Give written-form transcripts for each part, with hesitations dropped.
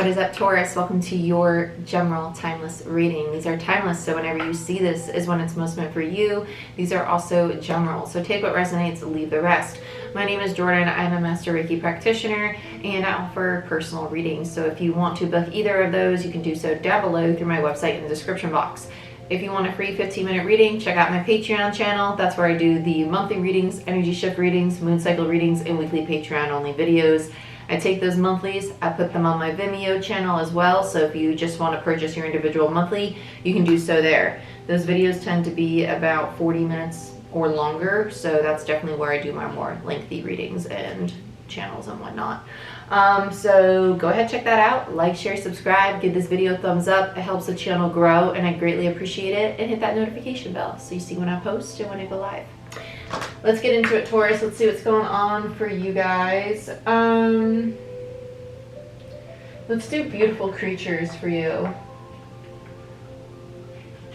What is up, Taurus? Welcome to your general timeless reading. These are timeless, so whenever you see this is when it's most meant for you. These are also general, so take what resonates, leave the rest. My name is Jordyn. I'm a Master Reiki practitioner, and I offer personal readings. So if you want to book either of those, you can do so down below through my website in the description box. If you want a free 15-minute reading, check out my Patreon channel. That's where I do the monthly readings, energy shift readings, moon cycle readings, and weekly Patreon-only videos. I take those monthlies, I put them on my Vimeo channel as well, so if you just want to purchase your individual monthly, you can do so there. Those videos tend to be about 40 minutes or longer, so that's definitely where I do my more lengthy readings and channels and whatnot. So go ahead, check that out. Like, share, subscribe, give this video a thumbs up. It helps the channel grow, and I greatly appreciate it. And hit that notification bell so you see when I post and when I go live. Let's get into it, Taurus. Let's see what's going on for you guys. Let's do beautiful creatures for you.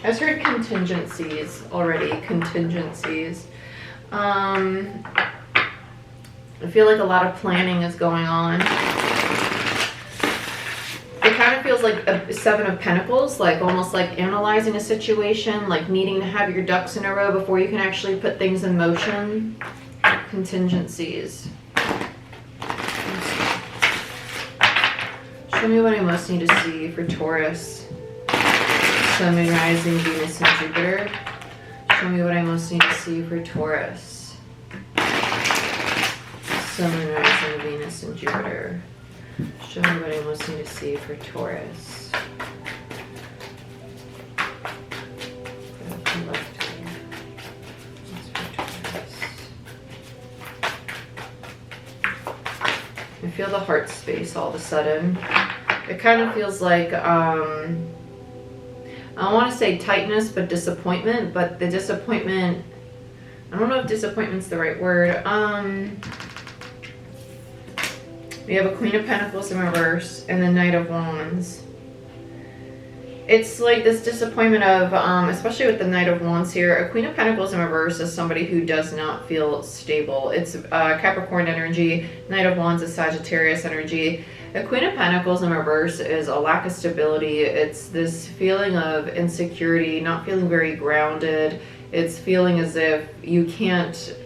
I've heard contingencies already. Contingencies. I feel like a lot of planning is going on. It kind of feels like a Seven of Pentacles, like almost like analyzing a situation, like needing to have your ducks in a row before you can actually put things in motion. Contingencies. Show me what I most need to see for Taurus. Sun, Moon, Rising, Venus, and Jupiter. Show me what I most need to see for Taurus. Sun, Moon, Rising, Venus, and Jupiter. Show me what I most need to see for Taurus. I feel the heart space all of a sudden. It kind of feels like, I don't want to say tightness, but disappointment. But the disappointment, I don't know if disappointment's the right word. We have a Queen of Pentacles in reverse and the Knight of Wands. It's like this disappointment of, especially with the Knight of Wands here, a Queen of Pentacles in reverse is somebody who does not feel stable. It's Capricorn energy. Knight of Wands is Sagittarius energy. A Queen of Pentacles in reverse is a lack of stability. It's this feeling of insecurity, not feeling very grounded. It's feeling as if you can't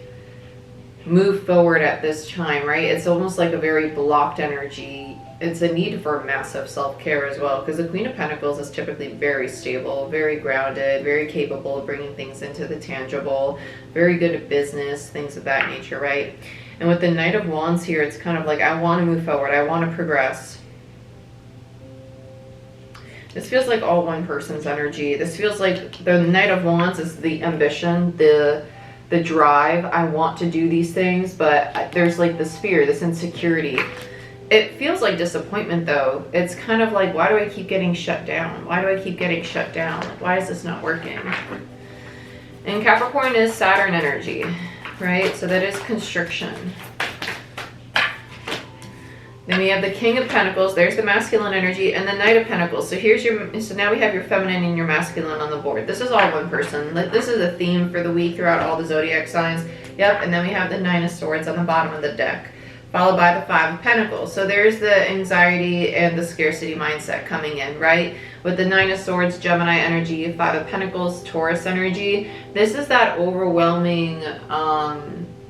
move forward at this time, right? It's almost like a very blocked energy. It's a need for massive self-care as well, because the Queen of Pentacles is typically very stable, very grounded, very capable of bringing things into the tangible, very good at business, things of that nature, right? And with the Knight of Wands here, it's kind of like, I want to move forward, I want to progress. This feels like all one person's energy. This feels like the Knight of Wands is the ambition, the drive. I want to do these things, but there's like this fear, this insecurity. It feels like disappointment though. It's kind of like, why do I keep getting shut down? Why do I keep getting shut down? Why is this not working? And Capricorn is Saturn energy, right? So that is constriction. Then we have the King of Pentacles. There's the masculine energy, and the Knight of Pentacles. So here's your, so now we have your feminine and your masculine on the board. This is all one person. This is a theme for the week throughout all the zodiac signs. Yep, and then we have the Nine of Swords on the bottom of the deck, followed by the Five of Pentacles. So there's the anxiety and the scarcity mindset coming in, right? With the Nine of Swords, Gemini energy, Five of Pentacles, Taurus energy. This is that overwhelming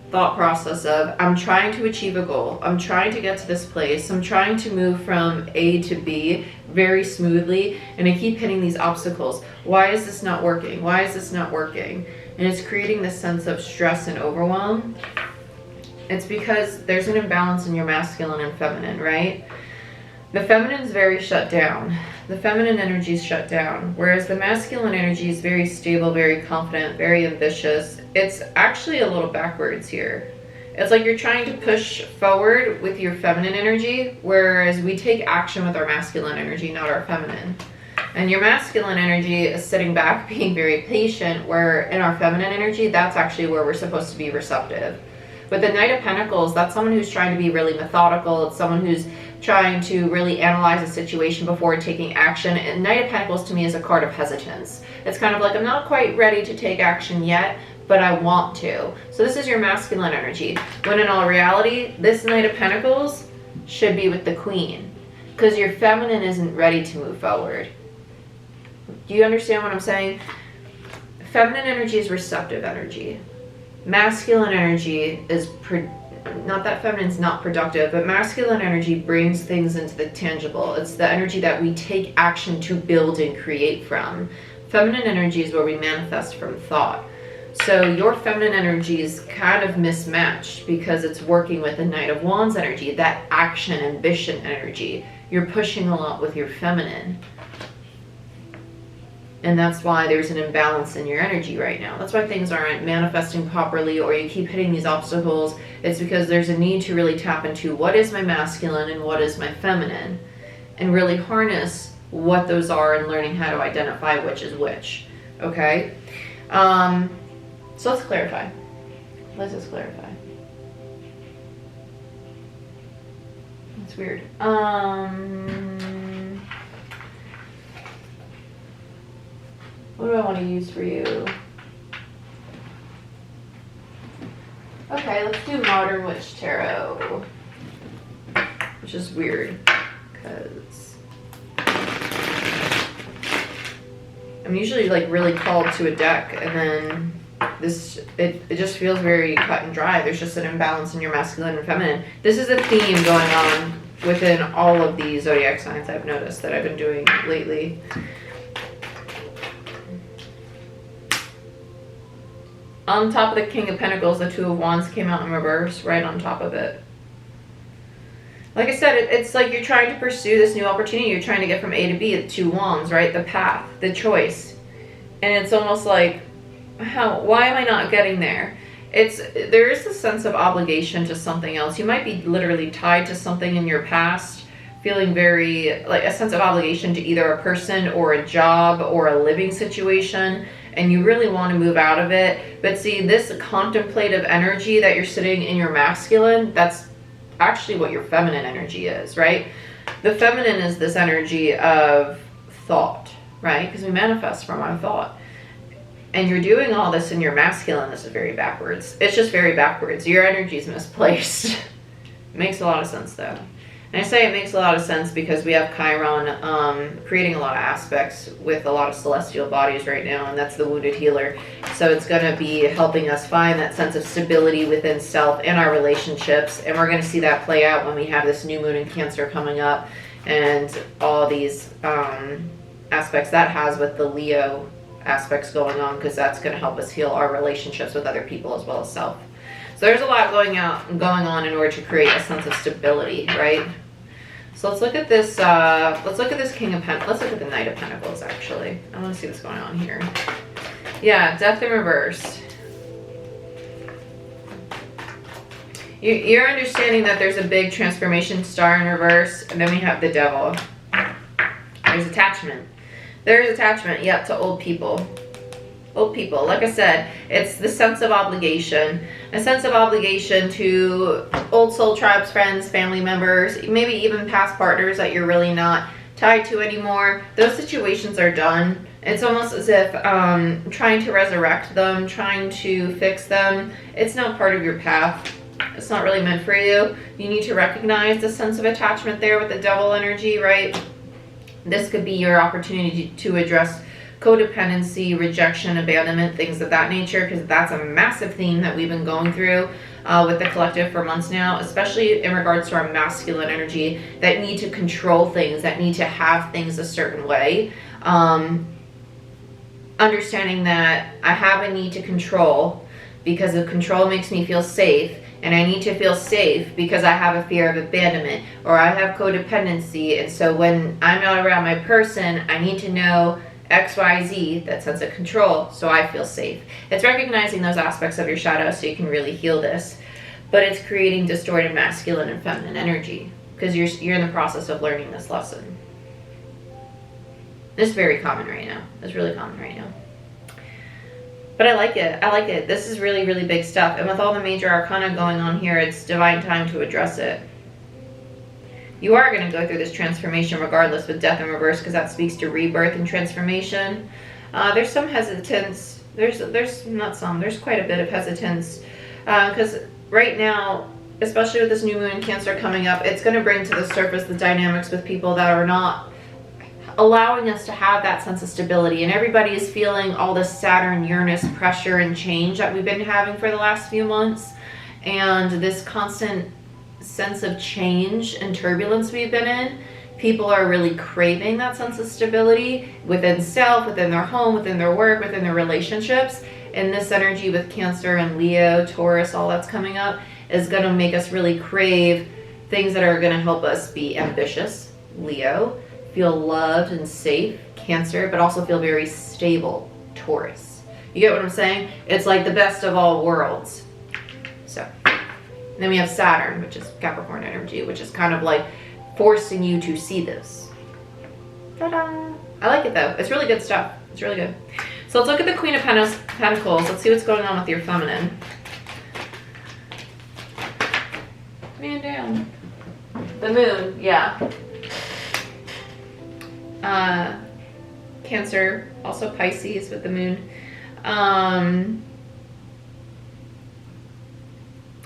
thought process of, I'm trying to achieve a goal. I'm trying to get to this place. I'm trying to move from A to B very smoothly, and I keep hitting these obstacles. Why is this not working? Why is this not working? And it's creating this sense of stress and overwhelm. It's because there's an imbalance in your masculine and feminine, right? The feminine is very shut down. The feminine energy is shut down, whereas the masculine energy is very stable, very confident, very ambitious. It's actually a little backwards here. It's like you're trying to push forward with your feminine energy, whereas we take action with our masculine energy, not our feminine. And your masculine energy is sitting back, being very patient, where in our feminine energy, that's actually where we're supposed to be receptive. But the Knight of Pentacles, that's someone who's trying to be really methodical. It's someone who's trying to really analyze a situation before taking action. And Knight of Pentacles to me is a card of hesitance. It's kind of like, I'm not quite ready to take action yet, but I want to. So this is your masculine energy. When in all reality, this Knight of Pentacles should be with the Queen. Because your feminine isn't ready to move forward. Do you understand what I'm saying? Feminine energy is receptive energy. Masculine energy is, not that feminine's not productive, but masculine energy brings things into the tangible. It's the energy that we take action to build and create from. Feminine energy is where we manifest from thought. So your feminine energy is kind of mismatched because it's working with the Knight of Wands energy, that action, ambition energy. You're pushing a lot with your feminine. And that's why there's an imbalance in your energy right now. That's why things aren't manifesting properly, or you keep hitting these obstacles. It's because there's a need to really tap into what is my masculine and what is my feminine, and really harness what those are and learning how to identify which is which. Okay? So let's clarify. Let's just clarify. That's weird. What do I want to use for you? Okay, let's do Modern Witch Tarot. Which is weird, because I'm usually like really called to a deck, and then this, it just feels very cut and dry. There's just an imbalance in your masculine and feminine. This is a theme going on within all of the zodiac signs I've noticed that I've been doing lately. On top of the King of Pentacles, the Two of Wands came out in reverse, right on top of it. Like I said, it's like you're trying to pursue this new opportunity. You're trying to get from A to B, the Two Wands, right? The path, the choice. And it's almost like, why am I not getting there? There is a sense of obligation to something else. You might be literally tied to something in your past, feeling very, like a sense of obligation to either a person or a job or a living situation. And you really want to move out of it. But see, this contemplative energy that you're sitting in your masculine, that's actually what your feminine energy is, right? The feminine is this energy of thought, right? Because we manifest from our thought. And you're doing all this in your masculine. This is very backwards. It's just very backwards. Your energy is misplaced. It makes a lot of sense though. And I say it makes a lot of sense because we have Chiron creating a lot of aspects with a lot of celestial bodies right now, and that's the wounded healer. So it's going to be helping us find that sense of stability within self and our relationships. And we're going to see that play out when we have this new moon in Cancer coming up, and all these aspects that has with the Leo aspects going on, because that's going to help us heal our relationships with other people as well as self. So there's a lot going on in order to create a sense of stability, right? So let's look at this. Let's look at this King of Pentacles. Let's look at the Knight of Pentacles. Actually, I want to see what's going on here. Yeah, Death in reverse. You're understanding that there's a big transformation star in reverse, and then we have the Devil. There's attachment. There's attachment. Yep, to old people. Old people. Like I said, it's the sense of obligation. A sense of obligation to old soul tribes, friends, family members, maybe even past partners that you're really not tied to anymore. Those situations are done. It's almost as if trying to resurrect them, trying to fix them, it's not part of your path. It's not really meant for you. You need to recognize the sense of attachment there with the Devil energy, right? This could be your opportunity to address codependency, rejection, abandonment, things of that nature, because that's a massive theme that we've been going through with the collective for months now, especially in regards to our masculine energy that need to control things, that need to have things a certain way. Understanding that I have a need to control because the control makes me feel safe, and I need to feel safe because I have a fear of abandonment, or I have codependency, and so when I'm not around my person, I need to know XYZ, that sense of control, so I feel safe. It's recognizing those aspects of your shadow so you can really heal this, but it's creating distorted masculine and feminine energy because you're in the process of learning this lesson. This is very common right now. It's really common right now. But I like it. I like it. This is really, really big stuff. And with all the major arcana going on here, it's divine time to address it. You are going to go through this transformation regardless with Death in reverse, because that speaks to rebirth and transformation. There's some hesitance. There's quite a bit of hesitance because right now especially with this new moon in Cancer coming up, it's going to bring to the surface the dynamics with people that are not allowing us to have that sense of stability. And everybody is feeling all this Saturn, Uranus pressure and change that we've been having for the last few months. And this constant sense of change and turbulence we've been in. People are really craving that sense of stability within self, within their home, within their work, within their relationships. And this energy with Cancer and Leo, Taurus, all that's coming up is going to make us really crave things that are going to help us be ambitious, Leo, feel loved and safe, Cancer, but also feel very stable, Taurus. You get what I'm saying? It's like the best of all worlds. So, and then we have Saturn, which is Capricorn energy, which is kind of like forcing you to see this. Ta-da! I like it though. It's really good stuff. It's really good. So let's look at the Queen of Pentacles. Let's see what's going on with your feminine. Man down. The moon, yeah. Cancer, also Pisces with the moon.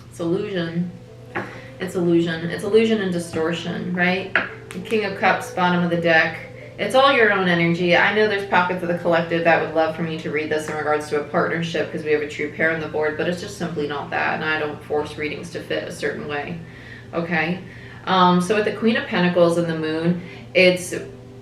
It's illusion. It's illusion. It's illusion and distortion, right? The King of Cups, bottom of the deck. It's all your own energy. I know there's pockets of the collective that would love for me to read this in regards to a partnership because we have a true pair on the board, but it's just simply not that, and I don't force readings to fit a certain way, okay? So with the Queen of Pentacles and the moon, it's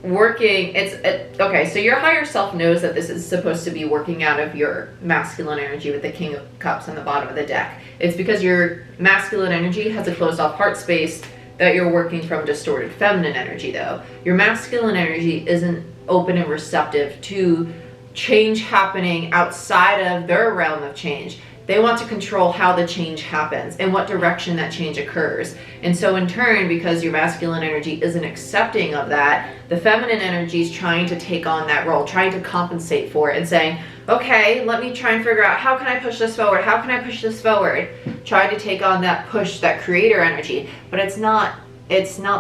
working, okay, so your higher self knows that this is supposed to be working out of your masculine energy with the King of Cups on the bottom of the deck. It's because your masculine energy has a closed off heart space that you're working from distorted feminine energy though. Your masculine energy isn't open and receptive to change happening outside of their realm of change. They want to control how the change happens and what direction that change occurs. And so in turn, because your masculine energy isn't accepting of that, the feminine energy is trying to take on that role, trying to compensate for it and saying, okay, let me try and figure out how can I push this forward? How can I push this forward? Try to take on that push, that creator energy, but it's not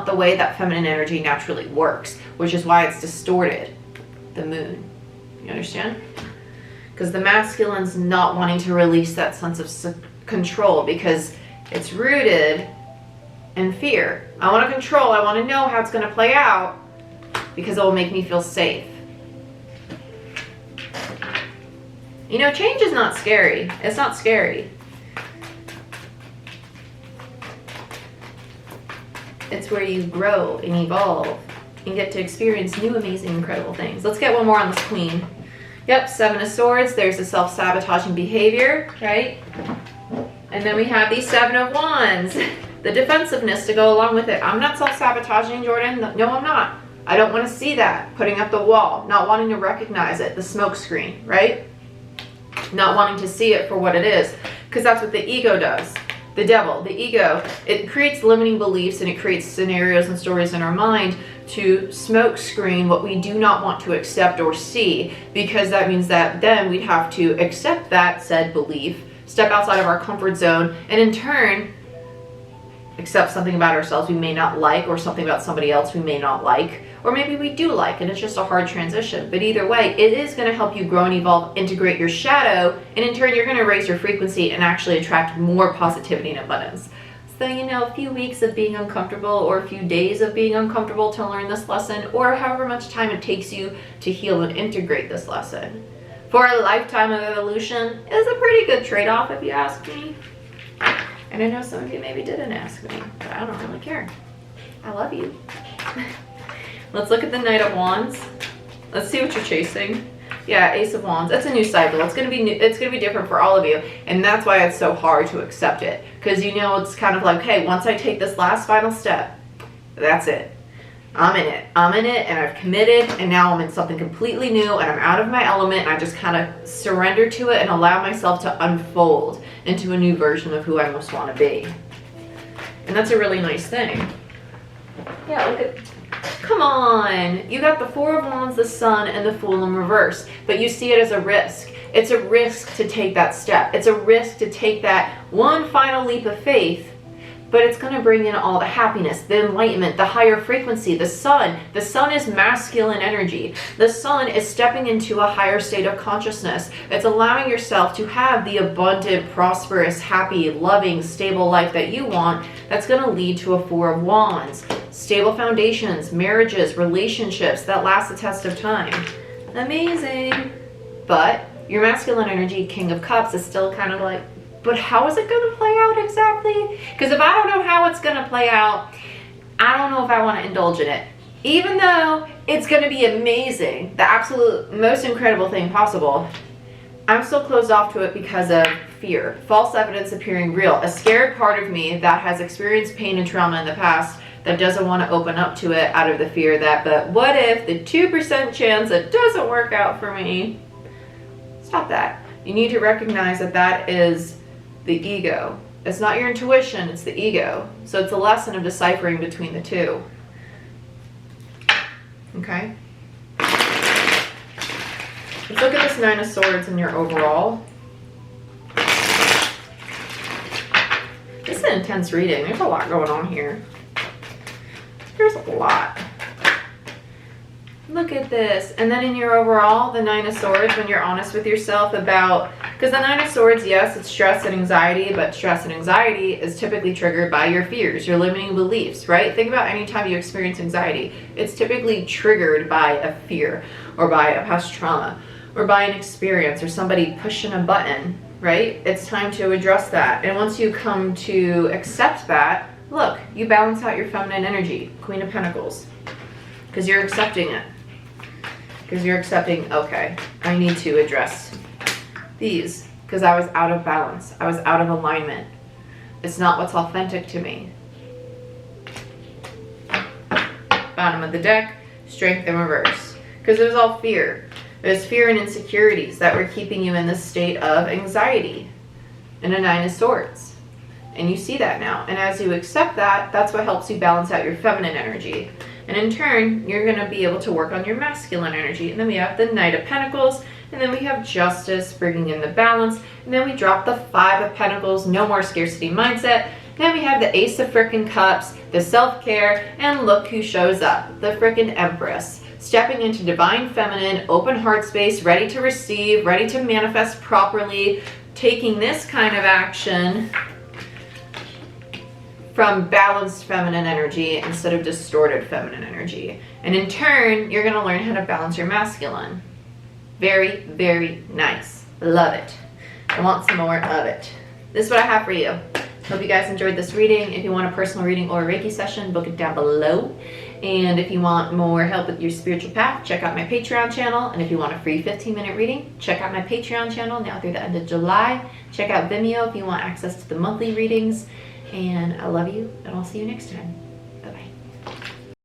the way that feminine energy naturally works, which is why it's distorted, the moon. You understand? Because the masculine's not wanting to release that sense of control because it's rooted in fear. I want to control. I want to know how it's going to play out because it will make me feel safe. You know, change is not scary. It's not scary. It's where you grow and evolve and get to experience new, amazing, incredible things. Let's get one more on this Queen. Yep, Seven of Swords. There's the self-sabotaging behavior, right? And then we have the Seven of Wands, the defensiveness to go along with it. I'm not self-sabotaging, Jordyn. No, I'm not. I don't want to see that. Putting up the wall, not wanting to recognize it, the smoke screen, right? Not wanting to see it for what it is, because that's what the ego does. The devil, the ego, it creates limiting beliefs and it creates scenarios and stories in our mind to smoke screen what we do not want to accept or see, because that means that then we'd have to accept that said belief, step outside of our comfort zone, and in turn accept something about ourselves we may not like, or something about somebody else we may not like, or maybe we do like, and it's just a hard transition. But either way, it is going to help you grow and evolve, integrate your shadow, and in turn you're going to raise your frequency and actually attract more positivity and abundance. So, you know, a few weeks of being uncomfortable or a few days of being uncomfortable to learn this lesson, or however much time it takes you to heal and integrate this lesson, for a lifetime of evolution is a pretty good trade-off if you ask me. And I know some of you maybe didn't ask me, but I don't really care. I love you. Let's look at the Knight of Wands. Let's see what you're chasing. Yeah, Ace of Wands. It's a new cycle. It's gonna be new, it's gonna be different for all of you, and that's why it's so hard to accept it. Because you know it's kind of like, hey, once I take this last final step, that's it. I'm in it. I'm in it, and I've committed, and now I'm in something completely new, and I'm out of my element, and I just kind of surrender to it and allow myself to unfold into a new version of who I most want to be. And that's a really nice thing. Yeah, look at, come on. You got the Four of Wands, the Sun, and the Fool in reverse, but you see it as a risk. It's a risk to take that step. It's a risk to take that one final leap of faith, but it's going to bring in all the happiness, the enlightenment, the higher frequency. The sun is masculine energy. The sun is stepping into a higher state of consciousness. It's allowing yourself to have the abundant, prosperous, happy, loving, stable life that you want. That's going to lead to a Four of Wands. Stable foundations, marriages, relationships that last the test of time. Amazing. But your masculine energy, King of Cups, is still kind of like, but how is it going to play out exactly? Because if I don't know how it's going to play out, I don't know if I want to indulge in it. Even though it's going to be amazing, the absolute most incredible thing possible, I'm still closed off to it because of fear. False evidence appearing real. A scared part of me that has experienced pain and trauma in the past that doesn't want to open up to it out of the fear that, but what if the 2% chance it doesn't work out for me? Stop that. You need to recognize that that is the ego. It's not your intuition, it's the ego. So it's a lesson of deciphering between the two. Okay? Let's look at this Nine of Swords in your overall. This is an intense reading. There's a lot going on here. There's a lot. Look at this. And then in your overall, the Nine of Swords, when you're honest with yourself about, because the Nine of Swords, yes, it's stress and anxiety, but stress and anxiety is typically triggered by your fears, your limiting beliefs, right? Think about any time you experience anxiety. It's typically triggered by a fear or by a past trauma or by an experience or somebody pushing a button, right? It's time to address that. And once you come to accept that, look, you balance out your feminine energy, Queen of Pentacles, because you're accepting it. Because you're accepting, okay, I need to address these because I was out of balance. I was out of alignment. It's not what's authentic to me. Bottom of the deck, Strength in reverse. Because it was all fear. It was fear and insecurities that were keeping you in this state of anxiety. And a Nine of Swords. And you see that now. And as you accept that, that's what helps you balance out your feminine energy. And in turn, you're going to be able to work on your masculine energy. And then we have the Knight of Pentacles. And then we have Justice, bringing in the balance. And then we drop the Five of Pentacles, no more scarcity mindset. Then we have the Ace of frickin' Cups, the self-care, and look who shows up, the frickin' Empress. Stepping into divine feminine, open heart space, ready to receive, ready to manifest properly, taking this kind of action from balanced feminine energy instead of distorted feminine energy. And in turn, you're going to learn how to balance your masculine. Very, very nice. Love it. I want some more of it. This is what I have for you. Hope you guys enjoyed this reading. If you want a personal reading or a Reiki session, book it down below. And if you want more help with your spiritual path, check out my Patreon channel. And if you want a free 15-minute reading, check out my Patreon channel now through the end of July. Check out Vimeo if you want access to the monthly readings. And I love you, and I'll see you next time. Bye-bye.